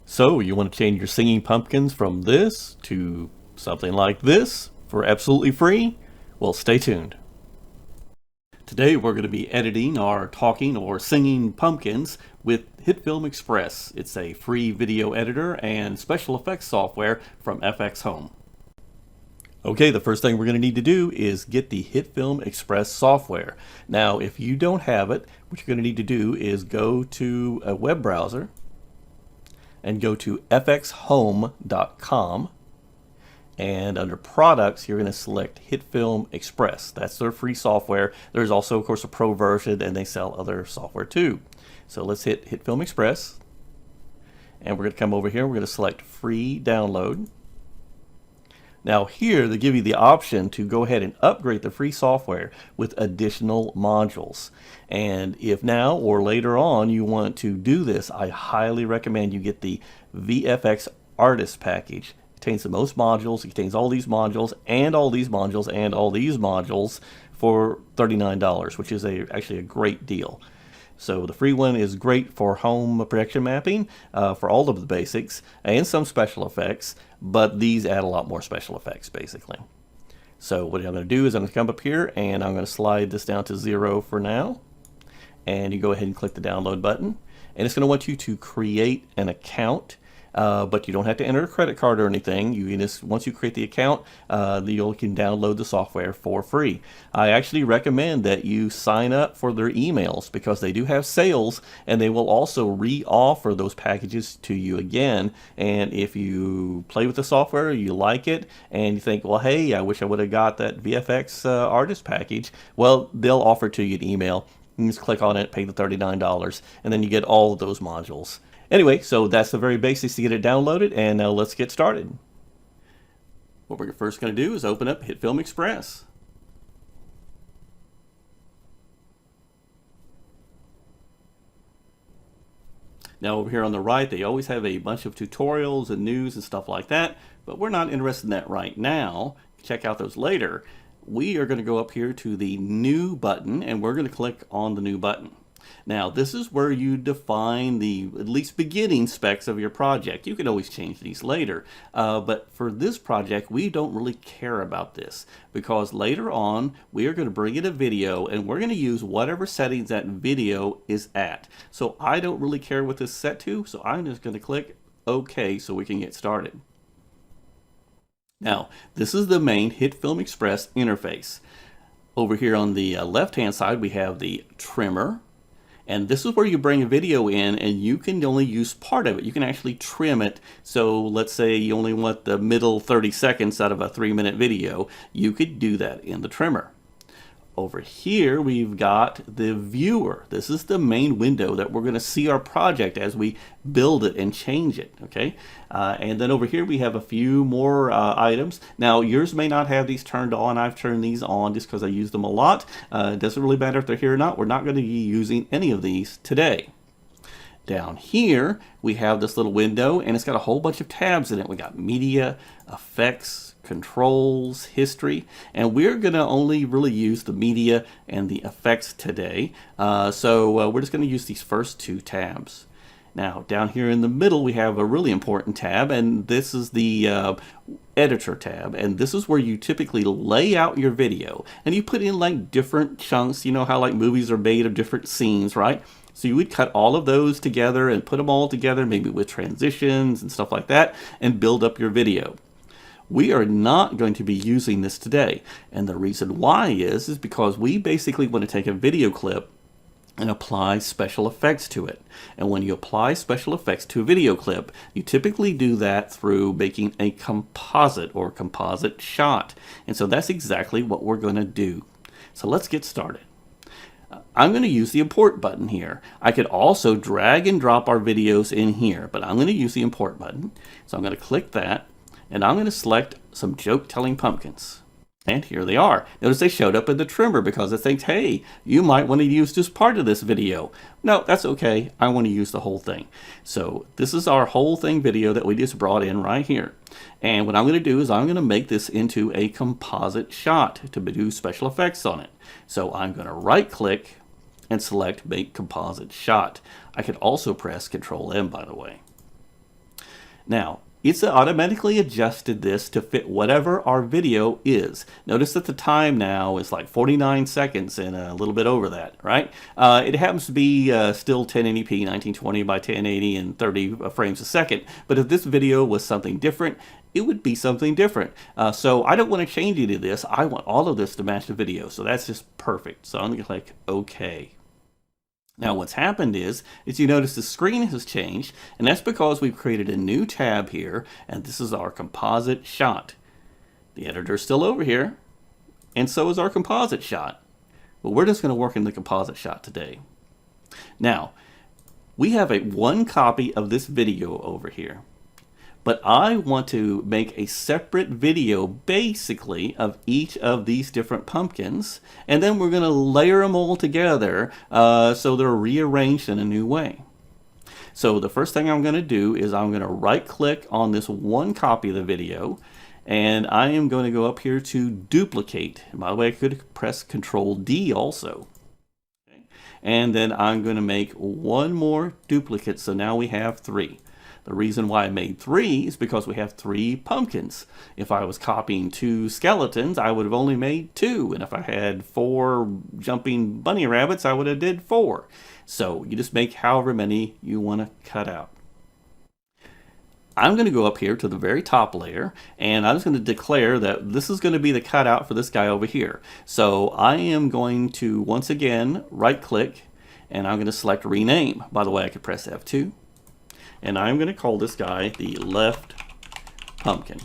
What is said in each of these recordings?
So you want to change your singing pumpkins from this to something like this for absolutely free? Well, stay tuned. Today we're going to be editing our talking or singing pumpkins with HitFilm Express. It's a free video editor and special effects software from FX Home. Okay, the first thing we're going to need to do is get the HitFilm Express software. Now, if you don't have it, what you're going to need to do is go to a web browser and go to fxhome.com, and under products you're going to select HitFilm Express. That's their free software. There's also of course a pro version, and they sell other software too. So let's hit HitFilm Express, and we're going to come over here. We're going to select free download. Now here they give you the option to go ahead and upgrade the free software with additional modules. And if now or later on you want to do this, I highly recommend you get the VFX Artist package. It contains the most modules. It contains all these modules and all these modules and all these modules for $39, which is actually a great deal. So the free one is great for home projection mapping, for all of the basics and some special effects, but these add a lot more special effects basically. So what I'm going to do is I'm going to come up here and I'm going to slide this down to 0 for now. And you go ahead and click the download button. And it's going to want you to create an account. But you don't have to enter a credit card or anything. You can just, once you create the account, you can download the software for free. I actually recommend that you sign up for their emails because they do have sales, and they will also re-offer those packages to you again. And if you play with the software, you like it, and you think, well, hey, I wish I would have got that VFX artist package, well, they'll offer it to you an email. You can just click on it, pay the $39, and then you get all of those modules. Anyway, so that's the very basics to get it downloaded, and now let's get started. What we're first going to do is open up HitFilm Express. Now over here on the right, they always have a bunch of tutorials and news and stuff like that, but we're not interested in that right now. Check out those later. We are going to go up here to the New button, and we're going to click on the New button. Now this is where you define the at least beginning specs of your project. You can always change these later, but for this project we don't really care about this because later on we are going to bring in a video and we're going to use whatever settings that video is at. So I don't really care what this is set to, so I'm just going to click OK so we can get started. Now this is the main HitFilm Express interface. Over here on the left hand side we have the trimmer. And this is where you bring a video in and you can only use part of it. You can actually trim it. So let's say you only want the middle 30 seconds out of a 3-minute video. You could do that in the trimmer. Over here we've got the viewer. This is the main window that we're going to see our project as we build it and change it. Okay, and then over here we have a few more items. Now yours may not have these turned on. I've turned these on just because I use them a lot. It doesn't really matter if they're here or not. We're not going to be using any of these today. Down here we have this little window and it's got a whole bunch of tabs in it. We got media, effects, controls, history, and we're going to only really use the media and the effects today. So we're just going to use these first two tabs. Now down here in the middle we have a really important tab, and this is the editor tab, and this is where you typically lay out your video and you put in like different chunks. You know how like movies are made of different scenes, right? So you would cut all of those together and put them all together, maybe with transitions and stuff like that, and build up your video. We are not going to be using this today, and the reason why is because we basically want to take a video clip and apply special effects to it. And when you apply special effects to a video clip, you typically do that through making a composite or composite shot. And so that's exactly what we're going to do. So let's get started. I'm going to use the import button here. I could also drag and drop our videos in here, but I'm going to use the import button. So I'm going to click that, and I'm going to select some joke-telling pumpkins. And here they are. Notice they showed up in the trimmer because it thinks, hey, you might want to use just part of this video. No, that's okay. I want to use the whole thing. So this is our whole thing video that we just brought in right here. And what I'm going to do is I'm going to make this into a composite shot to do special effects on it. So I'm going to right click and select Make Composite Shot. I could also press Control M, by the way. Now, it's automatically adjusted this to fit whatever our video is. Notice that the time now is like 49 seconds and a little bit over that, right? It happens to be still 1080p, 1920 by 1080 and 30 frames a second. But if this video was something different, it would be something different. So I don't want to change any of this. I want all of this to match the video. So that's just perfect. So I'm going to click OK. Now what's happened is you notice the screen has changed, and that's because we've created a new tab here, and this is our composite shot. The editor's still over here, and so is our composite shot. But we're just going to work in the composite shot today. Now, we have one copy of this video over here. But I want to make a separate video basically of each of these different pumpkins, and then we're going to layer them all together so they're rearranged in a new way. So the first thing I'm going to do is I'm going to right click on this one copy of the video, and I am going to go up here to duplicate. And by the way, I could press Control D also. Okay. And then I'm going to make one more duplicate, so now we have 3. The reason why I made 3 is because we have 3 pumpkins. If I was copying 2 skeletons, I would have only made 2. And if I had 4 jumping bunny rabbits, I would have did 4. So you just make however many you want to cut out. I'm going to go up here to the very top layer, and I'm just going to declare that this is going to be the cutout for this guy over here. So I am going to, once again, right click, and I'm going to select rename. By the way, I could press F2. And I'm going to call this guy the left pumpkin.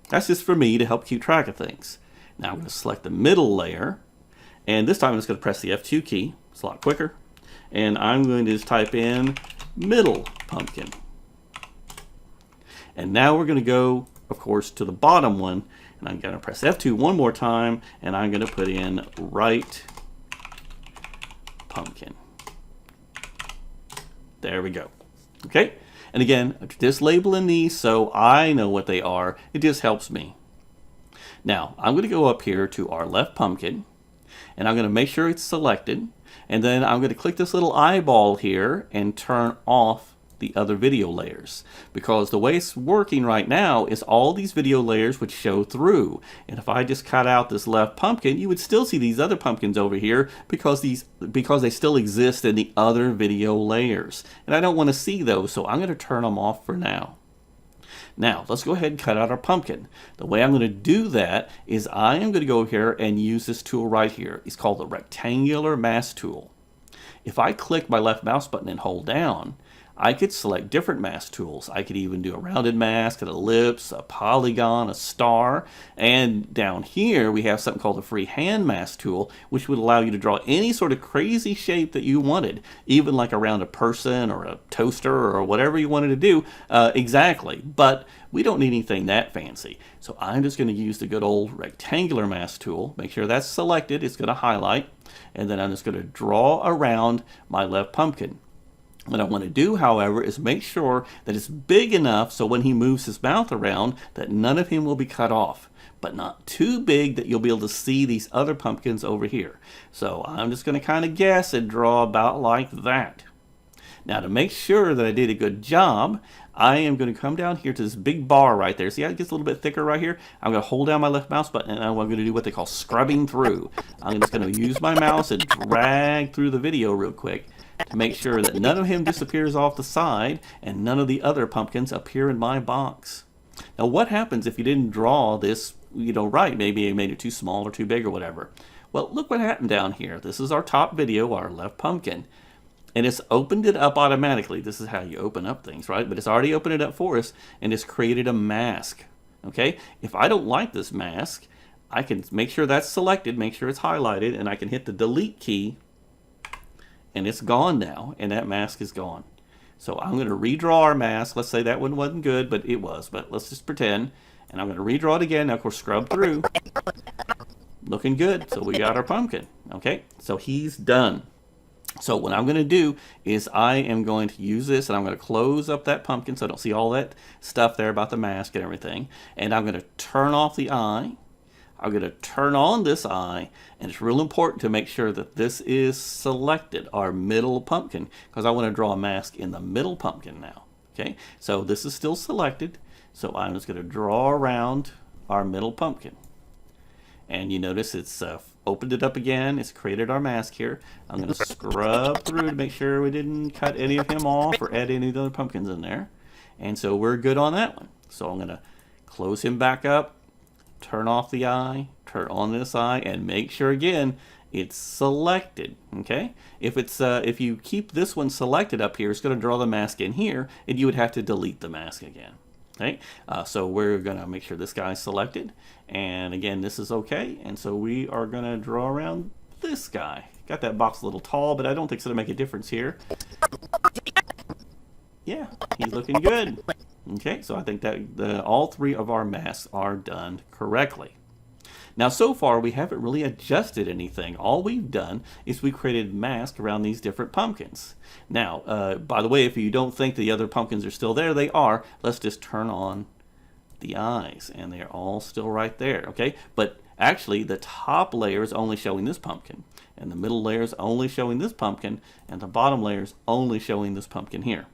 That's just for me to help keep track of things. Now I'm going to select the middle layer, and this time I'm just going to press the F2 key. It's a lot quicker. And I'm going to just type in middle pumpkin. And now we're going to go, of course, to the bottom one, and I'm going to press F2 one more time, and I'm going to put in right pumpkin. There we go. Okay. And again, I'm just labeling these so I know what they are. It just helps me. Now, I'm going to go up here to our left pumpkin, and I'm going to make sure it's selected. And then I'm going to click this little eyeball here and turn off the other video layers. Because the way it's working right now is all these video layers would show through. And if I just cut out this left pumpkin, you would still see these other pumpkins over here because they still exist in the other video layers. And I don't want to see those, so I'm going to turn them off for now. Now, let's go ahead and cut out our pumpkin. The way I'm going to do that is I am going to go here and use this tool right here. It's called the rectangular mask tool. If I click my left mouse button and hold down, I could select different mask tools. I could even do a rounded mask, an ellipse, a polygon, a star. And down here we have something called the freehand mask tool, which would allow you to draw any sort of crazy shape that you wanted, even like around a person or a toaster or whatever you wanted to do exactly. But we don't need anything that fancy. So I'm just going to use the good old rectangular mask tool. Make sure that's selected. It's going to highlight. And then I'm just going to draw around my left pumpkin. What I want to do, however, is make sure that it's big enough so when he moves his mouth around that none of him will be cut off, but not too big that you'll be able to see these other pumpkins over here. So I'm just going to kind of guess and draw about like that. Now to make sure that I did a good job, I am going to come down here to this big bar right there. See how it gets a little bit thicker right here? I'm going to hold down my left mouse button and I'm going to do what they call scrubbing through. I'm just going to use my mouse and drag through the video real quick to make sure that none of him disappears off the side and none of the other pumpkins appear in my box. Now what happens if you didn't draw this, right? Maybe you made it too small or too big or whatever. Well, look what happened down here. This is our top video, our left pumpkin. And it's opened it up automatically. This is how you open up things, right? But it's already opened it up for us and it's created a mask. Okay? If I don't like this mask, I can make sure that's selected, make sure it's highlighted, and I can hit the delete key and it's gone now, and that mask is gone. So I'm going to redraw our mask. Let's say that one wasn't good, but it was. But let's just pretend. And I'm going to redraw it again. Now, of course, scrub through. Looking good. So we got our pumpkin. Okay? So he's done. So what I'm going to do is I am going to use this, and I'm going to close up that pumpkin so I don't see all that stuff there about the mask and everything. And I'm going to turn off the eye. I'm going to turn on this eye, and it's real important to make sure that this is selected, our middle pumpkin, because I want to draw a mask in the middle pumpkin now. Okay, so this is still selected, so I'm just going to draw around our middle pumpkin. And you notice it's opened it up again. It's created our mask here. I'm going to scrub through to make sure we didn't cut any of him off or add any of the other pumpkins in there. And so we're good on that one. So I'm going to close him back up, turn off the eye, turn on this eye, and make sure again it's selected. Okay, if you keep this one selected up here, it's going to draw the mask in here, and you would have to delete the mask again. Okay, so we're going to make sure this guy's selected, and again this is okay, and so we are going to draw around this guy. Got that box a little tall, but I don't think it's going to make a difference here. Yeah, he's looking good. Okay, so I think that all three of our masks are done correctly. Now so far we haven't really adjusted anything. All we've done is we created masks around these different pumpkins. Now, by the way, if you don't think the other pumpkins are still there, they are. Let's just turn on the eyes, and they're all still right there, okay? But actually, the top layer is only showing this pumpkin, and the middle layer is only showing this pumpkin, and the bottom layer is only showing this pumpkin here.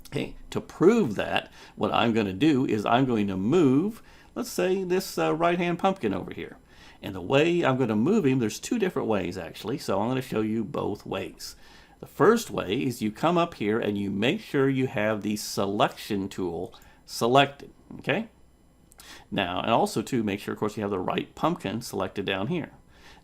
Okay, to prove that, what I'm going to do is I'm going to move, let's say, this right-hand pumpkin over here. And the way I'm going to move him, there's two different ways actually, so I'm going to show you both ways. The first way is you come up here and you make sure you have the selection tool selected, okay? Now, and also to make sure, of course, you have the right pumpkin selected down here.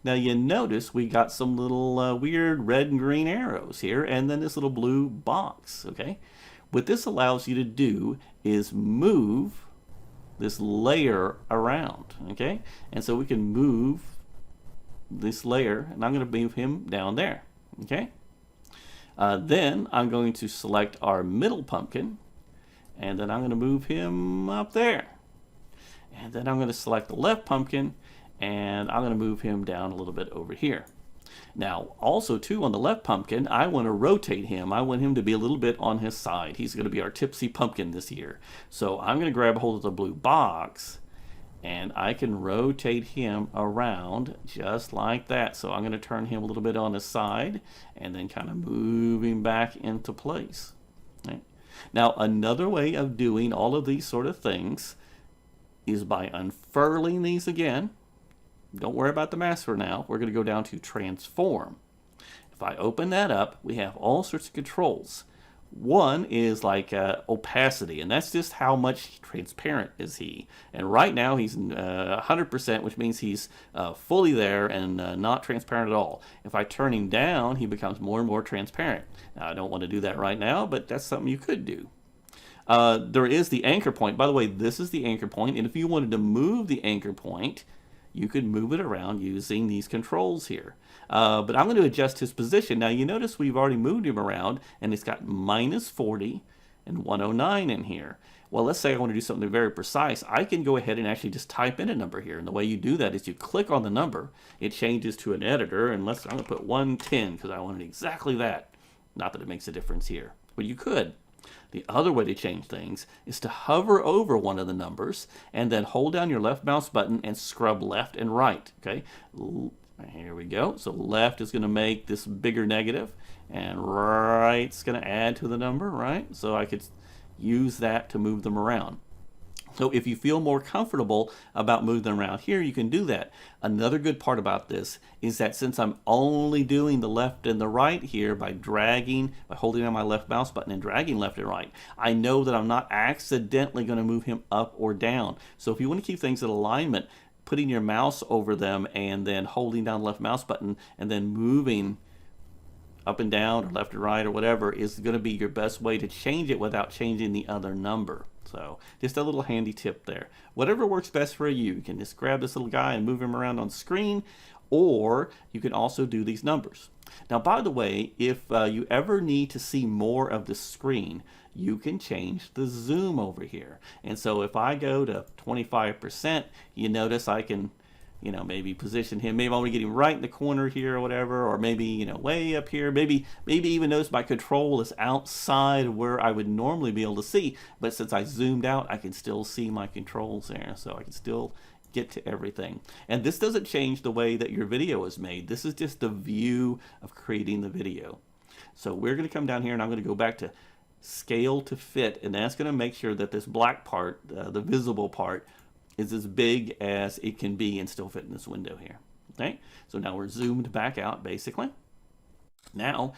Now you notice we got some little weird red and green arrows here, and then this little blue box, okay? What this allows you to do is move this layer around, okay? And so we can move this layer, and I'm going to move him down there, okay? Then I'm going to select our middle pumpkin, and then I'm going to move him up there. And then I'm going to select the left pumpkin, and I'm going to move him down a little bit over here. Now, also too, on the left pumpkin, I want to rotate him. I want him to be a little bit on his side. He's going to be our tipsy pumpkin this year. So I'm going to grab a hold of the blue box, and I can rotate him around just like that. So I'm going to turn him a little bit on his side, and then kind of move him back into place. Right? Now, another way of doing all of these sort of things is by unfurling these again. Don't worry about the mask for now. We're going to go down to transform. If I open that up, we have all sorts of controls. One is like opacity, and that's just how much transparent is he. And right now he's 100%, which means he's fully there and not transparent at all. If I turn him down, he becomes more and more transparent. Now, I don't want to do that right now, but that's something you could do. There is the anchor point. By the way, this is the anchor point, and if you wanted to move the anchor point, you could move it around using these controls here. But I'm going to adjust his position. Now you notice we've already moved him around, and it's got -40 and 109 in here. Well, let's say I want to do something very precise. I can go ahead and actually just type in a number here. And the way you do that is you click on the number, it changes to an editor, and I'm going to put 110 because I wanted exactly that. Not that it makes a difference here, but you could. The other way to change things is to hover over one of the numbers and then hold down your left mouse button and scrub left and right. Okay, here we go. So left is going to make this bigger negative, and right's going to add to the number, right? So I could use that to move them around. So if you feel more comfortable about moving them around here, you can do that. Another good part about this is that since I'm only doing the left and the right here by holding down my left mouse button and dragging left and right, I know that I'm not accidentally going to move him up or down. So if you want to keep things in alignment, putting your mouse over them and then holding down the left mouse button and then moving up and down or left and right or whatever is going to be your best way to change it without changing the other number. So just a little handy tip there. Whatever works best for you. You can just grab this little guy and move him around on the screen, or you can also do these numbers. Now, by the way, if you ever need to see more of the screen, you can change the zoom over here. And so if I go to 25%, you notice I can maybe position him. Maybe I want to get him right in the corner here or whatever, or maybe, way up here. Maybe even notice my control is outside of where I would normally be able to see. But since I zoomed out, I can still see my controls there. So I can still get to everything. And this doesn't change the way that your video is made. This is just the view of creating the video. So we're going to come down here, and I'm going to go back to scale to fit, and that's going to make sure that this black part, the visible part, is as big as it can be and still fit in this window here. Okay, so now we're zoomed back out basically. Now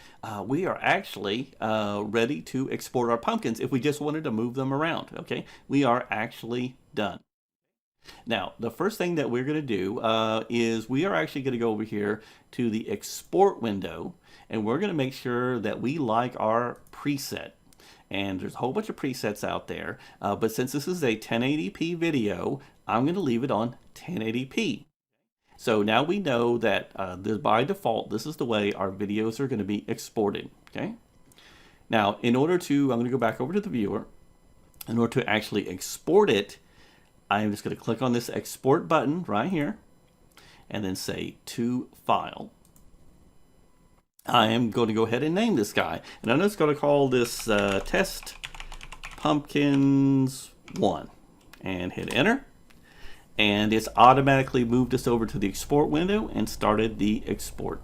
we are actually ready to export our pumpkins if we just wanted to move them around. Okay, we are actually done. Now, the first thing that we're going to do is we are actually going to go over here to the export window, and we're going to make sure that we like our preset. And there's a whole bunch of presets out there, but since this is a 1080p video, I'm going to leave it on 1080p. So now we know that by default, this is the way our videos are going to be exported. Okay. Now, in order to, I'm going to go back over to the viewer. In order to actually export it, I'm just going to click on this export button right here and then say to file. I am going to go ahead and name this guy, and I'm just going to call this test pumpkins 1 and hit enter, and it's automatically moved us over to the export window and started the export.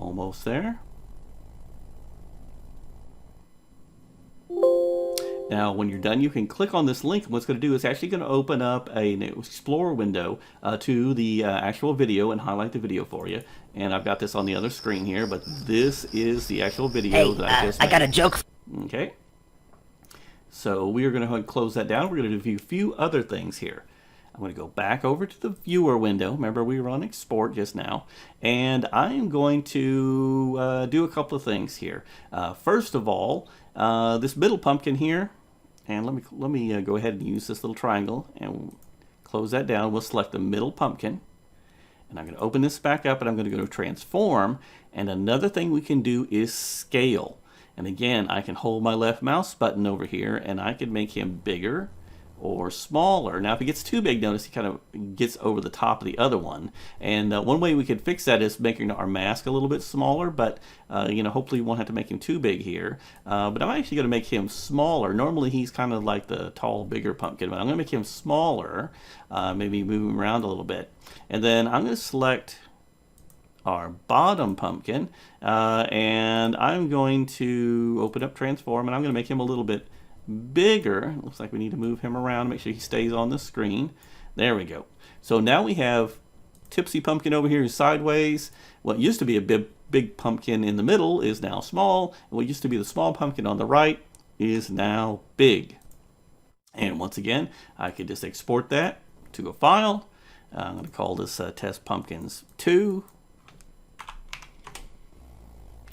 Almost there. Now, when you're done, you can click on this link, and what's going to do is actually going to open up a new Explorer window to the actual video and highlight the video for you. And I've got this on the other screen here, but this is the actual video that I just made. I got a joke. Okay. So we are going to go ahead and close that down. We're going to do a few other things here. I'm going to go back over to the viewer window. Remember, we were on export just now. And I am going to do a couple of things here. First of all, this middle pumpkin here, and let me go ahead and use this little triangle and close that down. We'll select the middle pumpkin, and I'm going to open this back up, and I'm going to go to transform. And another thing we can do is scale. And again, I can hold my left mouse button over here, and I can make him bigger or smaller. Now, if it gets too big, notice he kind of gets over the top of the other one. And one way we could fix that is making our mask a little bit smaller, but you know, hopefully you won't have to make him too big here. But I'm actually going to make him smaller. Normally he's kind of like the tall, bigger pumpkin, but I'm going to make him smaller, maybe move him around a little bit. And then I'm going to select our bottom pumpkin, and I'm going to open up transform, and I'm going to make him a little bit bigger. Looks like we need to move him around, make sure he stays on the screen. There we go. So now we have Tipsy Pumpkin over here sideways. What used to be a big pumpkin in the middle is now small, and what used to be the small pumpkin on the right is now big. And once again, I could just export that to a file. I'm going to call this test pumpkins 2,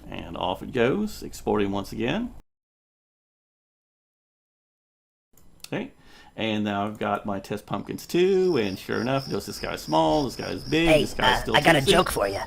and off it goes, exporting once again. Okay, and now I've got my test pumpkins 2, and sure enough, notice this guy's small, this guy's big, this guy's still I got a joke for you.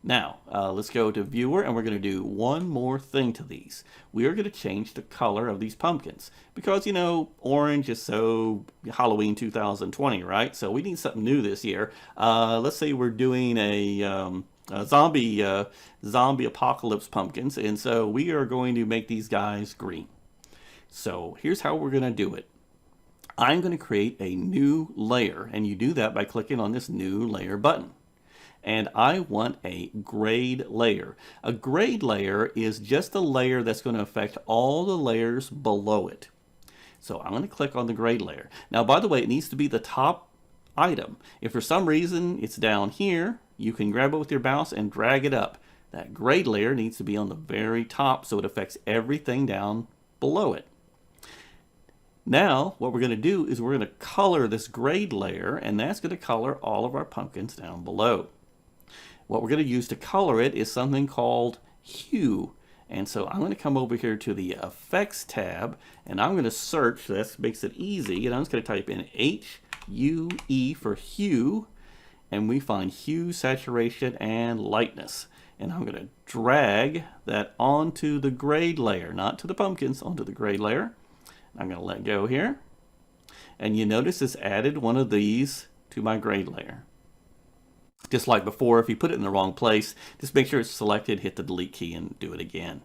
Now, let's go to viewer, and we're going to do one more thing to these. We are going to change the color of these pumpkins because, you know, orange is so Halloween 2020, right? So we need something new this year. Let's say we're doing a zombie apocalypse pumpkins, and so we are going to make these guys green. So here's how we're going to do it. I'm going to create a new layer, and you do that by clicking on this new layer button. And I want a grade layer. A grade layer is just a layer that's going to affect all the layers below it. So I'm going to click on the grade layer. Now, by the way, it needs to be the top item. If for some reason it's down here, you can grab it with your mouse and drag it up. That grade layer needs to be on the very top so it affects everything down below it. Now, what we're going to do is we're going to color this grade layer, and that's going to color all of our pumpkins down below. What we're going to use to color it is something called hue. And so I'm going to come over here to the Effects tab, and I'm going to search. That makes it easy. And I'm just going to type in H-U-E for hue, and we find hue, saturation, and lightness. And I'm going to drag that onto the grade layer, not to the pumpkins, onto the grade layer. I'm going to let go here, and you notice it's added one of these to my grade layer. Just like before, if you put it in the wrong place, just make sure it's selected, hit the delete key, and do it again.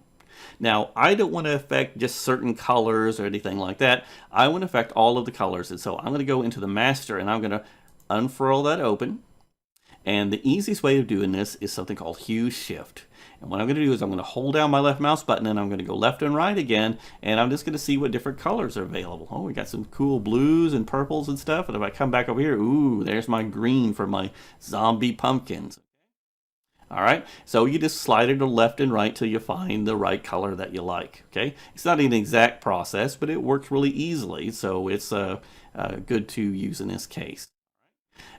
Now, I don't want to affect just certain colors or anything like that. I want to affect all of the colors, and so I'm going to go into the master, and I'm going to unfurl that open. And the easiest way of doing this is something called hue shift. And what I'm going to do is I'm going to hold down my left mouse button and I'm going to go left and right again, and I'm just going to see what different colors are available. Oh, we got some cool blues and purples and stuff. And if I come back over here, ooh, there's my green for my zombie pumpkins. All right, so you just slide it to left and right till you find the right color that you like. Okay, it's not an exact process, but it works really easily, so it's good to use in this case.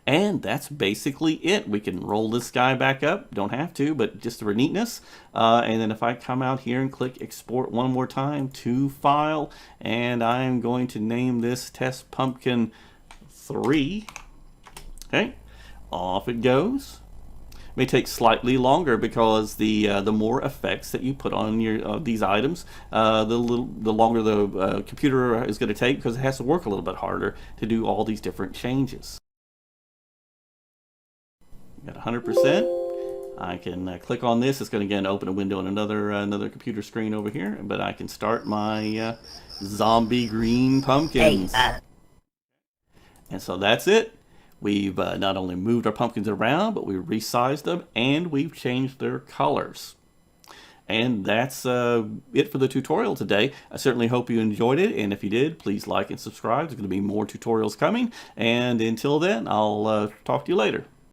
And that's basically it. We can roll this guy back up. Don't have to, but just for neatness. And then if I come out here and click export one more time to file, and I'm going to name this Test Pumpkin 3. Okay, off it goes. May take slightly longer because the more effects that you put on your these items, the longer the computer is going to take, because it has to work a little bit harder to do all these different changes. Got 100%. I can click on this. It's going to again open a window in another computer screen over here, but I can start my zombie green pumpkins. And so that's it. We've not only moved our pumpkins around, but we've resized them and we've changed their colors. And that's it for the tutorial today. I certainly hope you enjoyed it, and if you did, please like and subscribe. There's going to be more tutorials coming, and until then, I'll talk to you later.